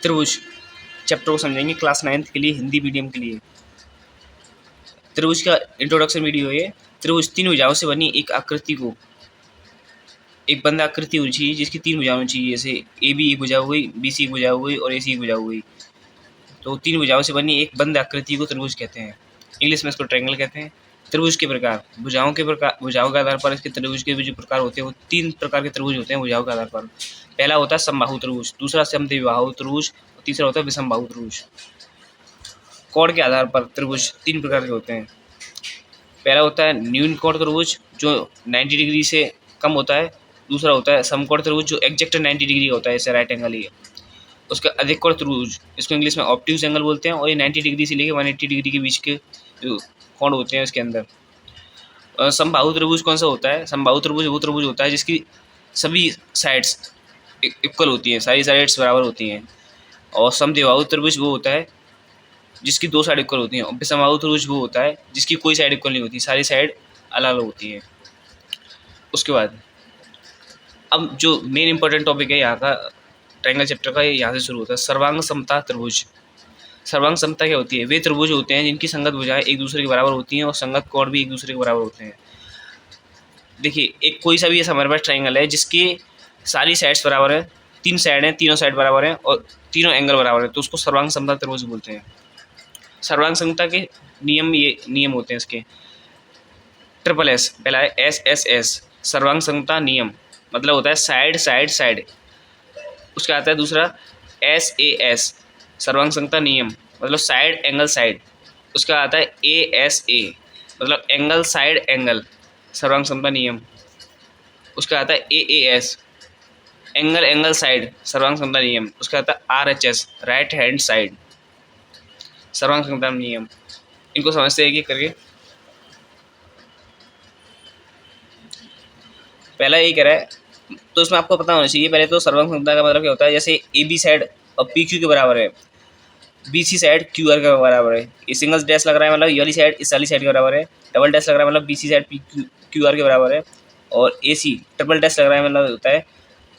त्रिभुज चैप्टर को समझेंगे क्लास 9th के लिए, हिंदी मीडियम के लिए। त्रिभुज का इंट्रोडक्शन वीडियो है। त्रिभुज तीन भुजाओं से बनी एक आकृति को, एक बंद आकृति होनी चाहिए जिसकी तीन भुजाएं होनी चाहिए, जैसे ए बी एक भुजा हो गई, बी सी एक भुजा हो गई और ए सी एक भुजा हो गई। तो तीन भुजाओं से बनी एक बंद आकृति को त्रिभुज कहते हैं। इंग्लिश में इसको ट्रायंगल कहते हैं। त्रिभुज के प्रकार, भुजाओं के आधार पर इसके त्रिभुज के जो प्रकार होते हैं वो तीन प्रकार के त्रिभुज होते हैं भुजाओं के आधार पर। पहला होता है समबाहु त्रिभुज, दूसरा समद्विबाहु त्रिभुज और तीसरा होता है विषमबाहु त्रिभुज। कोण के आधार पर त्रिभुज तीन प्रकार के होते हैं। पहला होता है न्यून कोण त्रिभुज जो 90 डिग्री से कम होता है। दूसरा होता है समकोण त्रिभुज जो एग्जैक्ट 90 डिग्री होता है, जैसे राइट एंगल ही है। उसका अधिक कोण त्रिभुज, इसको इंग्लिश में ऑब्ट्यूज एंगल बोलते हैं, और ये 90 डिग्री से लेकर 180 डिग्री के बीच के जो कोण होते हैं इसके अंदर। समबाहु त्रिभुज कौन सा होता है? समबाहु त्रिभुज वो त्रिभुज होता है जिसकी सभी साइड्स इक्वल होती हैं, सारी साइड्स बराबर होती हैं। और समद्विबाहु त्रिभुज वो होता है जिसकी दो साइड इक्वल होती हैं। और विषमबाहु त्रिभुज वो होता है जिसकी कोई साइड इक्वल नहीं होती, सारी साइड अलग अलग होती हैं। उसके बाद अब जो मेन इंपॉर्टेंट टॉपिक है यहाँ का ट्रायंगल चैप्टर का, यहाँ से शुरू होता है। सर्वांग समता त्रिभुज। सर्वांग समता क्या होती है? वे त्रिभुज होते हैं जिनकी संगत भुजाएं एक दूसरे के बराबर होती हैं और संगत कोण भी एक दूसरे के बराबर होते हैं। देखिए, एक कोई सा भी ऐसा हमारे पास ट्रायंगल है जिसकी सारी साइड्स बराबर है, तीन साइड हैं, तीनों साइड बराबर हैं और तीनों एंगल बराबर है, तो उसको सर्वांग समता त्रिभुज बोलते हैं। सर्वांग समता के नियम, ये नियम होते हैं इसके ट्रिपल एस। पहला है SSS सर्वांग समता नियम, मतलब होता है साइड साइड साइड। उसका आता है दूसरा SAS सर्वांग समता नियम, मतलब साइड एंगल साइड। उसका आता है ASA मतलब एंगल साइड एंगल सर्वांग समता नियम। उसका आता है AAS एंगल एंगल साइड सर्वांग समता नियम। उसका आता है RHS राइट हैंड साइड सर्वांग समता नियम। इनको समझते हैं एक करके। पहला यही कह रहा है, तो इसमें आपको पता होना चाहिए पहले तो सर्वांग समता का मतलब क्या होता है। जैसे AB साइड और PQ के बराबर है, BC साइड QR के बराबर है। ये सिंगल डैश लग रहा है मतलब ये वाली साइड इस वाली साइड के बराबर है। डबल डैश लग रहा है मतलब BC साइड QR के बराबर है। और AC ट्रिपल डैश लग रहा है मतलब होता है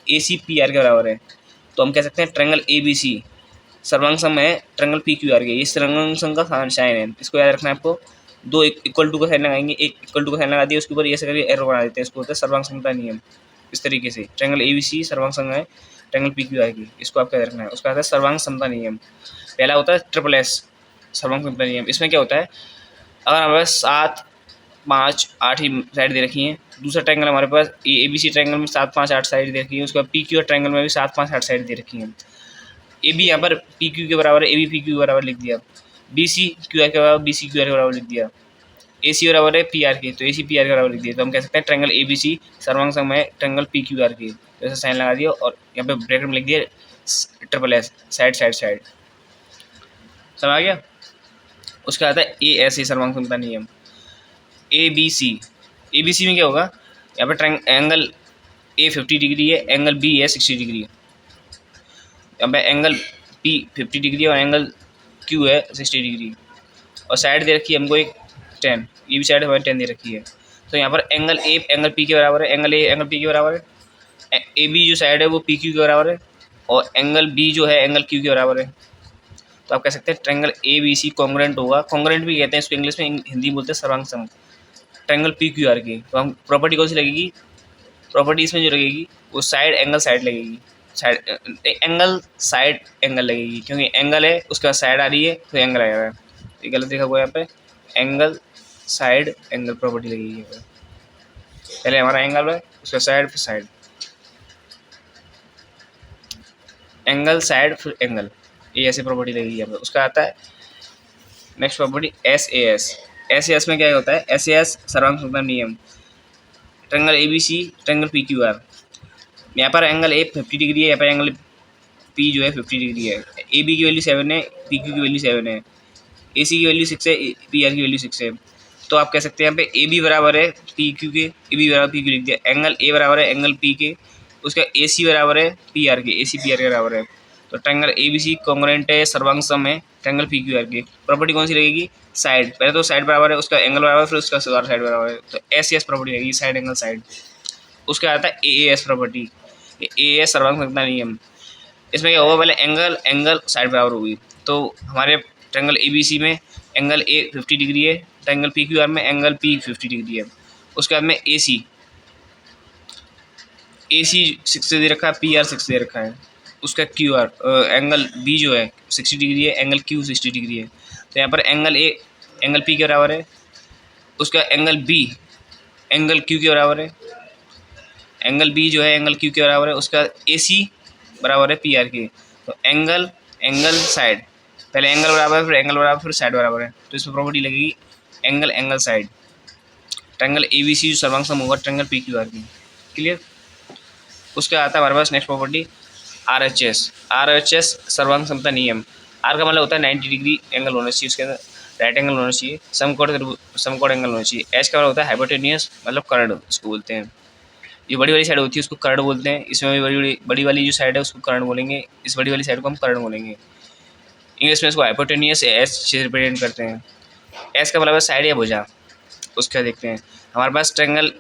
AC PR के बराबर है। तो हम कह सकते हैं ट्रायंगल ABC सर्वांग सम है ट्रायंगल PQR के। ये सर्वांग सम का साइन है, इसको याद रखना है आपको। दो इक्वल टू का साइन लगाएंगे, एक इक्वल टू का साइन लगा दिया, उसके ऊपर ये ऐसे करके एरो बना देते हैं, इसको होता है सर्वांग समता नियम। इस तरीके से ट्रायंगल ABC सर्वांग सम है ट्रायंगल PQR की, इसको आपको याद रखना है। उसका आता है सर्वांग समता नियम। पहला होता है ट्रिपल S सर्वांग समता नियम। इसमें क्या होता है, अगर हमारे पास 7, 5, 8 ही साइड दे रखी हैं, दूसरा ट्रायंगल हमारे पास ABC ट्रायंगल में 7, 5, 8 साइड दे रखी है, उसके बाद PQR ट्रायंगल में भी 7, 5, 8 साइड दे रखी हैं। AB यहाँ पर PQ के बराबर है, AB PQ के बराबर लिख दिया। BC QR के बराबर BC QR के बराबर लिख दिया। AC बराबर है PR के, तो AC PR के बराबर लिख दिया। तो हम कह सकते हैं ट्रायंगल ABC सर्वांग सम है ट्रायंगल PQR के। तो ऐसा साइन लगा दिया और यहाँ पे ब्रैकेट में लिख दिया triple S side side side. समझ आ गया? उसका आता है ASA सर्वांग समता नियम। ABC में क्या होगा, यहाँ पे एंगल A 50 डिग्री है, एंगल B है 60 डिग्री। यहाँ पे एंगल P 50 डिग्री और एंगल Q है 60 डिग्री। और साइड दे रखी है हमको एक 10, ये भी साइड हमारी 10 दे रखी है। तो यहाँ पर एंगल A एंगल P के बराबर है, एंगल A एंगल P के बराबर है। AB जो साइड है वो PQ के बराबर है और एंगल B जो है एंगल Q के बराबर है। तो आप कह सकते हैं ट्रायंगल ABC कॉन्ग्रुएंट होगा। कॉन्ग्रुएंट भी कहते हैं इसको, इंग्लिश में, हिंदी बोलते हैं सर्वांग सम ट्रायंगल PQR की। तो हम प्रॉपर्टी कौन सी लगेगी, प्रॉपर्टी इसमें जो लगेगी वो साइड एंगल साइड लगेगी, साइड एंगल साइड एंगल लगेगी, क्योंकि एंगल है उसके बाद साइड आ रही है तो एंगल आएगा। ये गलत देखा हुआ है यहाँ पे, एंगल साइड एंगल प्रॉपर्टी लगेगी। पहले हमारा एंगल है उसका साइड फिर साइड, एंगल साइड फिर एंगल, ये ऐसे प्रॉपर्टी लगेगी यहाँ पे। उसका आता है नेक्स्ट प्रॉपर्टी SAS में क्या होता है, SAS सर्वांग समता नियम ट्रायंगल ABC ट्रायंगल PQR। यहाँ पर एंगल A 50 डिग्री है, यहाँ पर एंगल P जो है 50 डिग्री है। AB की वैल्यू 7 है, PQ की वैल्यू 7 है, AC की वैल्यू 6 है, PR की वैल्यू 6 है। तो आप कह सकते हैं यहाँ पे AB बराबर है PQ के, AB बराबर PQ लिख दिया। एंगल A बराबर है एंगल P के, उसका AC बराबर है PR के, AC PR के बराबर है। तो ट्रायंगल ABC कॉन्ग्रुएंट है सर्वांग सम है ट्रायंगल PQR के। प्रॉपर्टी कौन सी लगेगी, साइड। पहले तो साइड बराबर है, उसका एंगल बराबर, फिर उसका साइड बराबर है, तो SAS प्रॉपर्टी लगेगी साइड एंगल साइड। उसका आता है AAS प्रॉपर्टी, AAS सर्वांग समता नियम। इसमें क्या होगा, पहले एंगल एंगल साइड बराबर होगी। तो हमारे ट्रायंगल ABC में एंगल A 50 डिग्री है, ट्रायंगल PQR में एंगल P 50 डिग्री है। उसके बाद में AC 6 दे रखा है, PR 6 दे रखा है। उसका QR एंगल B जो है 60 डिग्री है, एंगल Q 60 डिग्री है। तो यहाँ पर एंगल A एंगल P के बराबर है, उसका एंगल B एंगल Q के बराबर है, एंगल B जो है एंगल Q के बराबर है, उसका AC बराबर है PR के। तो एंगल एंगल साइड, पहले एंगल बराबर है, फिर एंगल बराबर, फिर साइड बराबर है। तो इसमें प्रॉपर्टी लगेगी angle angle side. Triangle ABC जो सर्वांग सम होगा ट्रायंगल PQR की। क्लियर। उसका आता है हमारे पास नेक्स्ट प्रॉपर्टी RHS सर्वांग समता नियम। आर का मतलब होता है 90 डिग्री एंगल होना चाहिए, उसके अंदर राइट एंगल होना चाहिए, समकोण एंगल होना चाहिए। एच का मतलब होता है हाइपोटेनियस, मतलब कर्ण उसको बोलते हैं। ये बड़ी वाली साइड होती है उसको कर्ण बोलते हैं। इसमें भी बड़ी वाली जो साइड है उसको कर्ण बोलेंगे, इस बड़ी वाली साइड को हम कर्ण बोलेंगे। इंग्लिश में इसको हाइपोटेनियस एच से रिप्रेजेंट करते हैं। एस का मतलब है साइड या भुजा। उसका देखते हैं, हमारे पास ट्रायंगल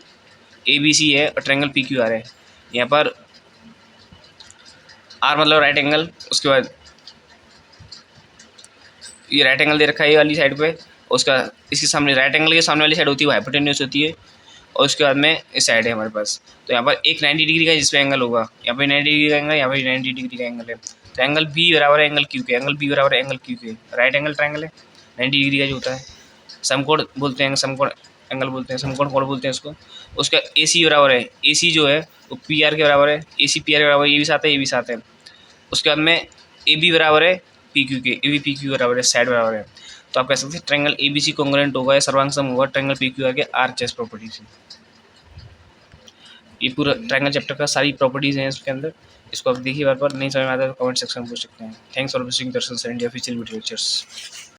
ABC है और ट्रायंगल PQR है। यहाँ पर आर मतलब राइट एंगल, उसके बाद ये राइट एंगल दे रखा है ये वाली साइड पे, उसका इसके सामने राइट एंगल के सामने वाली साइड होती है वो हाइपोटेन्यूस होती है, और उसके बाद में इस साइड है हमारे पास। तो यहाँ पर एक 90 डिग्री का जिसमें एंगल होगा, यहाँ पे 90 डिग्री का एंगल, यहाँ पे 90 डिग्री का एंगल है। तो एंगल B बराबर है एंगल Q के, एंगल B बराबर है एंगल Q के। राइट एंगल ट्रायंगल है, 90 डिग्री का जो होता है, समकोण बोलते हैं, समकोण एंगल बोलते हैं, समकोण कोण बोलते हैं उसको। उसका AC बराबर है, AC जो है वो PR के बराबर है, AC PR के बराबर, ये भी साथ है ये भी साथ है। उसके बाद में AB बराबर है PQ के, AB PQ बराबर है, साइड बराबर है। तो आप कह सकते हैं ट्रायंगल ABC कॉन्ग्रुएंट होगा या सर्वांग सम होगा ट्रायंगल PQR के RHS प्रॉपर्टी से। ये पूरा ट्रायंगल चैप्टर का सारी प्रॉपर्टीज हैं इसके अंदर। इसको आप देखिए बार बार, नहीं समझ में आता है तो कमेंट सेक्शन में पूछ सकते हैं। Thanks for visiting Darshan sir India official video lectures.